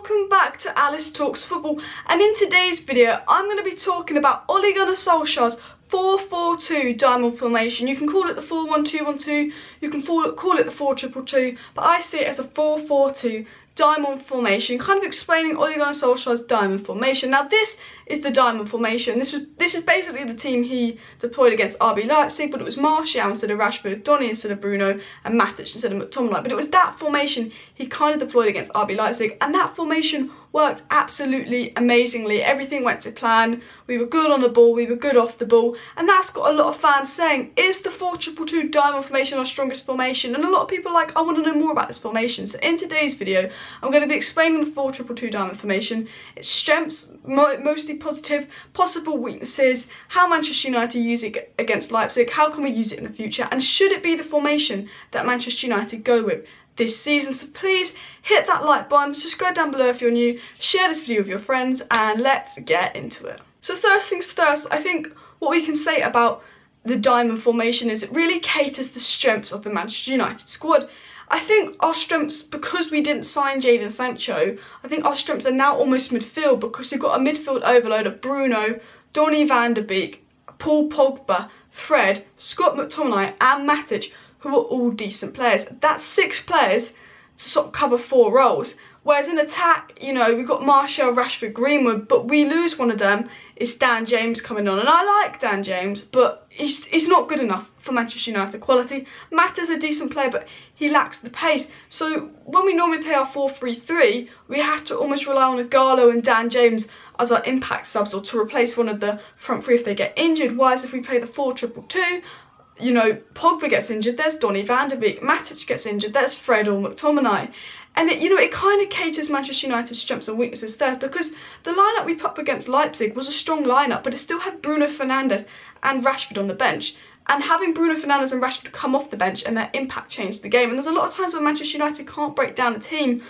welcome back to Alice Talks Football, and in today's video I'm going to be talking about Ole Gunnar Solskjaer's 4-4-2 diamond formation. You can call it the 4-1-2-1-2, you can call it the 4-2-2-2, but I see it as a 4-4-2 diamond formation, kind of explaining Ole Gunnar Solskjaer's diamond formation. Now this is the diamond formation. This is basically the team he deployed against RB Leipzig, but it was Martial instead of Rashford, Donny instead of Bruno, and Matic instead of McTominay. But it was that formation he kind of deployed against RB Leipzig, and that formation worked absolutely amazingly. Everything went to plan. We were good on the ball, we were good off the ball, and that's got a lot of fans saying, is the 4-2-2 diamond formation our strongest formation? And a lot of people are like, I want to know more about this formation. So in today's video, I'm going to be explaining the 4-2-2 diamond formation, its strengths, mostly positive, possible weaknesses, how Manchester United use it against Leipzig, how can we use it in the future, and should it be the formation that Manchester United go with this season. So please hit that like button, subscribe down below if you're new, share this video with your friends, and let's get into it. So first things first, I think what we can say about the diamond formation is it really caters the strengths of the Manchester United squad. I think our strengths, because we didn't sign Jadon Sancho, I think our strengths are now almost midfield, because we've got a midfield overload of Bruno, Donny van de Beek, Paul Pogba, Fred, Scott McTominay and Matic, who are all decent players. That's 6 players to sort of cover 4 roles. Whereas in attack, you know, we've got Martial, Rashford, Greenwood, but we lose one of them. It's Dan James coming on. And I like Dan James, but he's not good enough for Manchester United quality. Matt is a decent player, but he lacks the pace. So when we normally play our 4-3-3, we have to almost rely on Agallo and Dan James as our impact subs, or to replace one of the front three if they get injured. Whereas if we play the 4-2-2, you know, Pogba gets injured, there's Donny van de Beek, Matic gets injured, there's Fred or McTominay. And it kind of caters Manchester United's strengths and weaknesses there, because the lineup we put up against Leipzig was a strong lineup, but it still had Bruno Fernandes and Rashford on the bench. And having Bruno Fernandes and Rashford come off the bench and their impact changed the game. And there's a lot of times where Manchester United can't break down a team,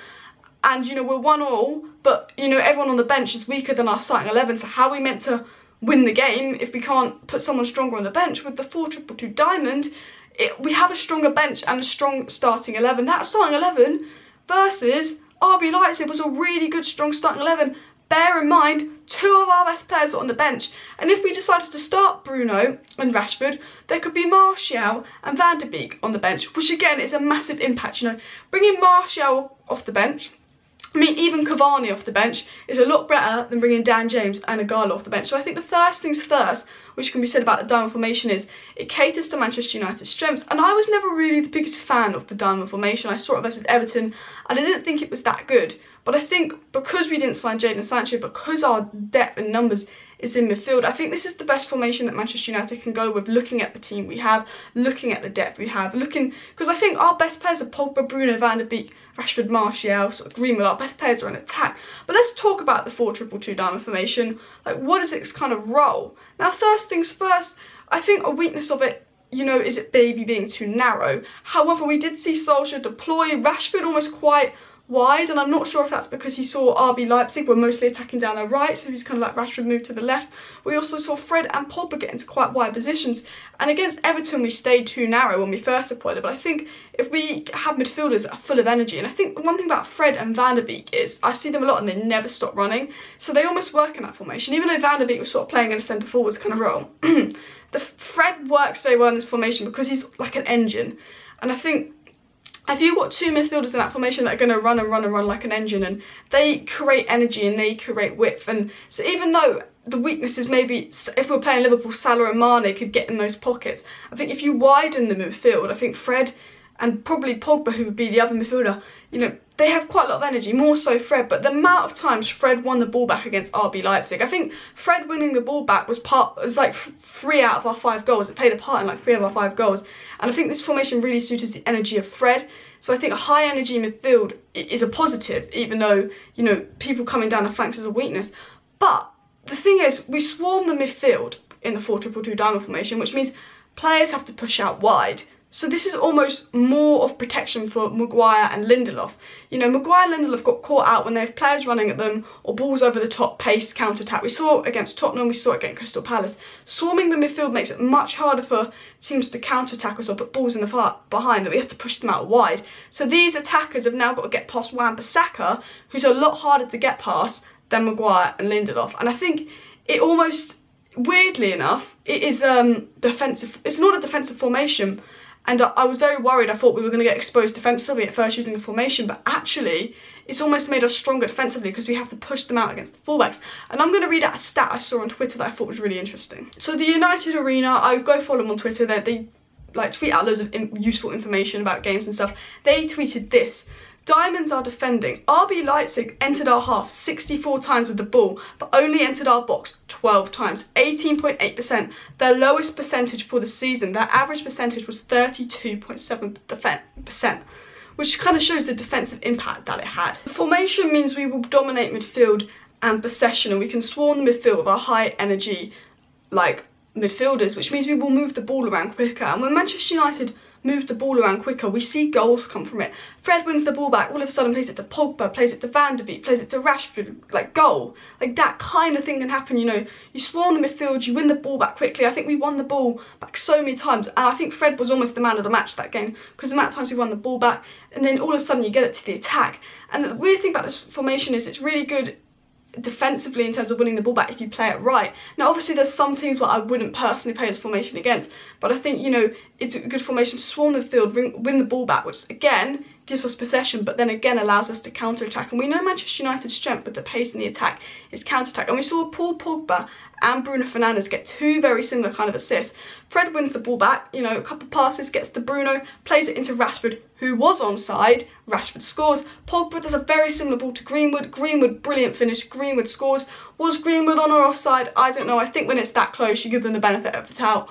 and you know, we're 1-1, but you know, everyone on the bench is weaker than our starting 11. So how are we meant to win the game if we can't put someone stronger on the bench? With the 4-2-2 diamond, we have a stronger bench and a strong starting 11. That starting 11 versus RB Leipzig was a really good strong starting 11. Bear in mind, 2 of our best players are on the bench, and if we decided to start Bruno and Rashford, there could be Martial and Van de Beek on the bench, which again is a massive impact. You know, bringing Martial off the bench, I mean, even Cavani off the bench is a lot better than bringing Dan James and Agallo off the bench. So I think the first things first, which can be said about the diamond formation, is it caters to Manchester United's strengths. And I was never really the biggest fan of the diamond formation. I saw it versus Everton and I didn't think it was that good. But I think because we didn't sign Jadon Sancho, because our depth and numbers is in midfield, I think this is the best formation that Manchester United can go with, looking at the team we have, looking at the depth we have, because I think our best players are Pogba, Bruno, Van de Beek, Rashford, Martial, sort of Greenwood. Our best players are in attack. But let's talk about the 4-2-2 diamond formation. Like, what is its kind of role? Now, first things first, I think a weakness of it, you know, is it maybe being too narrow. However, we did see Solskjaer deploy Rashford almost quite wide, and I'm not sure if that's because he saw RB Leipzig were mostly attacking down their right, so he's kind of like Rashford moved to the left. We also saw Fred and Pogba get into quite wide positions, and against Everton we stayed too narrow when we first deployed it. But I think if we have midfielders that are full of energy, and I think one thing about Fred and Van de Beek is I see them a lot and they never stop running, so they almost work in that formation. Even though Van de Beek was sort of playing in a centre forwards kind of role, the Fred works very well in this formation because he's like an engine. And I think if you've got 2 midfielders in that formation that are going to run and run and run like an engine, and they create energy and they create width, and so even though the weakness is maybe, if we're playing Liverpool, Salah and Mane could get in those pockets, I think if you widen the midfield, I think Fred and probably Pogba, who would be the other midfielder, you know, they have quite a lot of energy, more so Fred. But the amount of times Fred won the ball back against RB Leipzig, I think Fred winning the ball back was like 3 out of our 5 goals. It played a part in like 3 out of our 5 goals. And I think this formation really suited the energy of Fred. So I think a high energy midfield is a positive, even though, you know, people coming down the flanks is a weakness. But the thing is, we swarm the midfield in the 4-2-2 diamond formation, which means players have to push out wide. So this is almost more of protection for Maguire and Lindelof. You know, Maguire and Lindelof got caught out when they have players running at them or balls over the top, pace, counter-attack. We saw it against Tottenham, we saw it against Crystal Palace. Swarming the midfield makes it much harder for teams to counter-attack us or put balls in the far behind, that we have to push them out wide. So these attackers have now got to get past Wan-Bissaka, who's a lot harder to get past than Maguire and Lindelof. And I think it almost, weirdly enough, it is defensive. It's not a defensive formation. And I was very worried. I thought we were going to get exposed defensively at first using the formation, but actually it's almost made us stronger defensively because we have to push them out against the fullbacks. And I'm going to read out a stat I saw on Twitter that I thought was really interesting. So the United Arena, I go follow them on Twitter. They like tweet out loads of useful information about games and stuff. They tweeted this: Diamonds are defending. RB Leipzig entered our half 64 times with the ball, but only entered our box 12 times, 18.8%. Their lowest percentage for the season. Their average percentage was 32.7%, which kind of shows the defensive impact that it had. The formation means we will dominate midfield and possession, and we can swarm the midfield with our high energy, like, midfielders, which means we will move the ball around quicker. And when Manchester United move the ball around quicker, we see goals come from it. Fred wins the ball back, all of a sudden plays it to Pogba, plays it to Van de Beek, plays it to Rashford, like goal. Like that kind of thing can happen, you know. You swarm the midfield, you win the ball back quickly. I think we won the ball back so many times, and I think Fred was almost the man of the match that game, because the amount of times we won the ball back, and then all of a sudden you get it to the attack. And the weird thing about this formation is it's really good defensively in terms of winning the ball back if you play it right. Now obviously there's some teams where I wouldn't personally play this formation against, but I think, you know, it's a good formation to swarm the field, win the ball back, which again gives us possession, but then again allows us to counter-attack. And we know Manchester United's strength with the pace in the attack is counter-attack, and we saw Paul Pogba and Bruno Fernandes get two very similar kind of assists. Fred wins the ball back, you know, a couple of passes, gets to Bruno, plays it into Rashford, who was onside. Rashford scores. Pogba does a very similar ball to Greenwood. Greenwood, brilliant finish. Greenwood scores. Was Greenwood on or offside? I don't know. I think when it's that close, you give them the benefit of the doubt.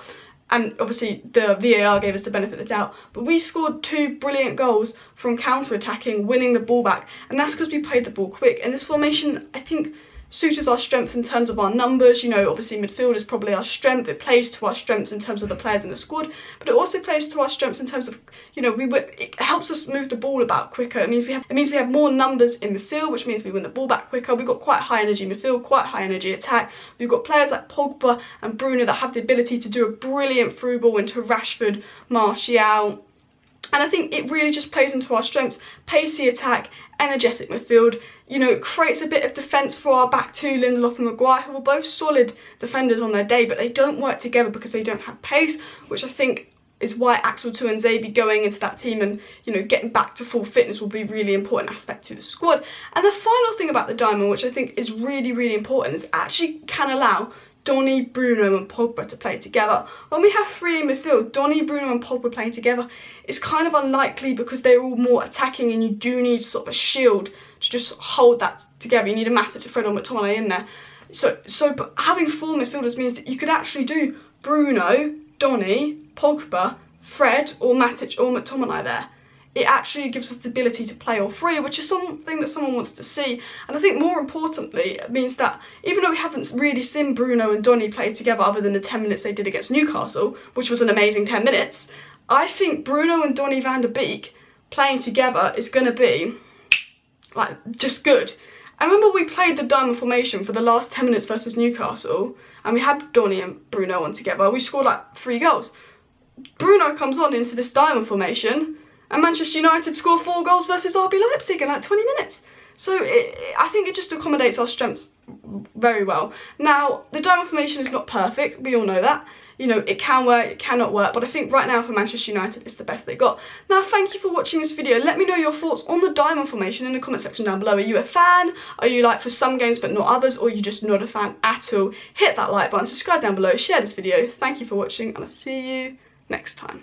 And obviously the VAR gave us the benefit of the doubt. But we scored two brilliant goals from counter-attacking, winning the ball back. And that's because we played the ball quick. And this formation, I think, suits our strengths in terms of our numbers. You know, obviously midfield is probably our strength. It plays to our strengths in terms of the players in the squad, but it also plays to our strengths in terms of, you know, it helps us move the ball about quicker. It means we have more numbers in midfield, which means we win the ball back quicker. We've got quite high energy midfield, quite high energy attack. We've got players like Pogba and Bruno that have the ability to do a brilliant through ball into Rashford, Martial. And I think it really just plays into our strengths. Pacey attack, energetic midfield, you know, it creates a bit of defence for our back two, Lindelof and Maguire, who are both solid defenders on their day, but they don't work together because they don't have pace, which I think is why Axel Tuanzebe going into that team and, you know, getting back to full fitness will be a really important aspect to the squad. And the final thing about the diamond, which I think is really, really important, is actually can allow Donny, Bruno and Pogba to play together. When we have three in midfield, Donny, Bruno and Pogba playing together, it's kind of unlikely because they're all more attacking, and you do need sort of a shield to just hold that together. You need a Matic, Fred or McTominay in there. But having four midfielders means that you could actually do Bruno, Donny, Pogba, Fred or Matic or McTominay there. It actually gives us the ability to play all three, which is something that someone wants to see. And I think more importantly, it means that even though we haven't really seen Bruno and Donny play together other than the 10 minutes they did against Newcastle, which was an amazing 10 minutes, I think Bruno and Donny van der Beek playing together is going to be, like, just good. I remember we played the diamond formation for the last 10 minutes versus Newcastle, and we had Donny and Bruno on together. We scored like 3 goals. Bruno comes on into this diamond formation, and Manchester United score 4 goals versus RB Leipzig in like 20 minutes. So I think it just accommodates our strengths very well. Now, the diamond formation is not perfect. We all know that. You know, it can work, it cannot work. But I think right now for Manchester United, it's the best they got. Now, thank you for watching this video. Let me know your thoughts on the diamond formation in the comment section down below. Are you a fan? Are you like for some games but not others? Or are you just not a fan at all? Hit that like button, subscribe down below, share this video. Thank you for watching, and I'll see you next time.